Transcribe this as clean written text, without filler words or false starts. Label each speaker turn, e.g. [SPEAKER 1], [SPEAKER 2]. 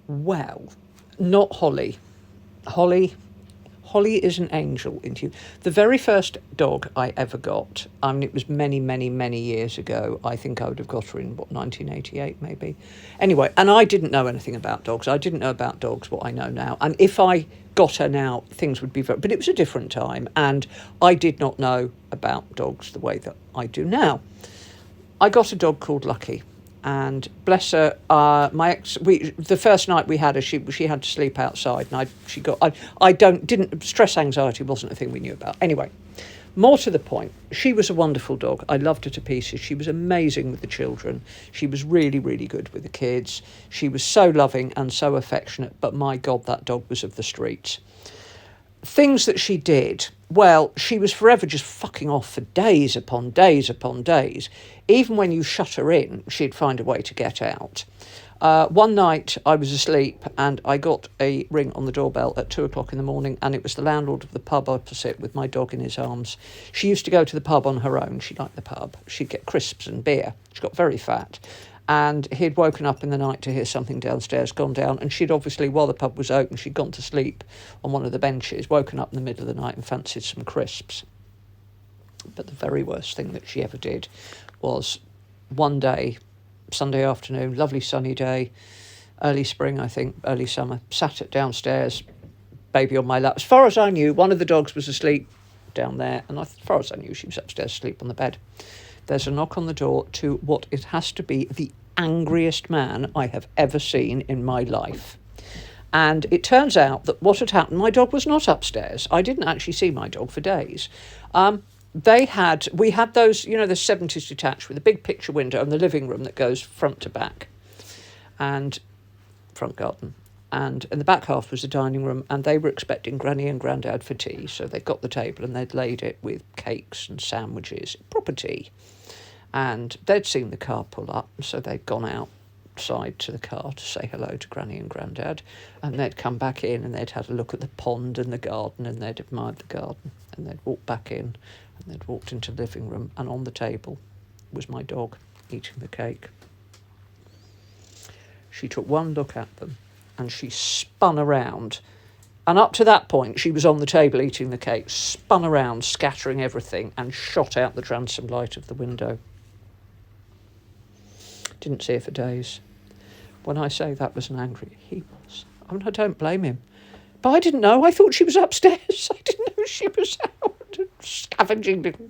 [SPEAKER 1] Well, not Holly. Holly is an angel into you. The very first dog I ever got, I mean, it was many, many, many years ago. I think I would have got her in, 1988 maybe. Anyway, and I didn't know anything about dogs. I didn't know about dogs what I know now. And if I got her now, things would be very... But it was a different time, and I did not know about dogs the way that I do now. I got a dog called Lucky. And bless her, my ex. The first night we had her, she had to sleep outside, and stress anxiety wasn't a thing we knew about. Anyway, more to the point, she was a wonderful dog. I loved her to pieces. She was amazing with the children. She was really, really good with the kids. She was so loving and so affectionate. But my God, that dog was of the streets. Things that she did, well, she was forever just fucking off for days upon days upon days. Even when you shut her in, she'd find a way to get out. One night I was asleep and I got a ring on the doorbell at 2:00 in the morning, and it was the landlord of the pub opposite with my dog in his arms. She used to go to the pub on her own. She liked the pub. She'd get crisps and beer. She got very fat. And he'd woken up in the night to hear something downstairs, gone down, and she'd obviously, while the pub was open, she'd gone to sleep on one of the benches, woken up in the middle of the night and fancied some crisps. But the very worst thing that she ever did was one day, Sunday afternoon, lovely sunny day, early spring, I think, early summer, sat it downstairs, baby on my lap. As far as I knew, one of the dogs was asleep down there, and as far as I knew, she was upstairs asleep on the bed. There's a knock on the door to what it has to be the angriest man I have ever seen in my life. And it turns out that what had happened, my dog was not upstairs. I didn't actually see my dog for days. We had those, the 70s detached with a big picture window and the living room that goes front to back and front garden. And in the back half was the dining room, and they were expecting Granny and Grandad for tea. So they got the table and they'd laid it with cakes and sandwiches, proper tea. And they'd seen the car pull up, so they'd gone outside to the car to say hello to Granny and Grandad. And they'd come back in and they'd had a look at the pond and the garden, and they'd admired the garden. And they'd walked back in and they'd walked into the living room, and on the table was my dog eating the cake. She took one look at them and she spun around. And up to that point, she was on the table eating the cake, spun around, scattering everything, and shot out the transom light of the window. Didn't see her for days. When I say that was an angry, he was. I mean, I don't blame him. But I didn't know. I thought she was upstairs. I didn't know she was out scavenging little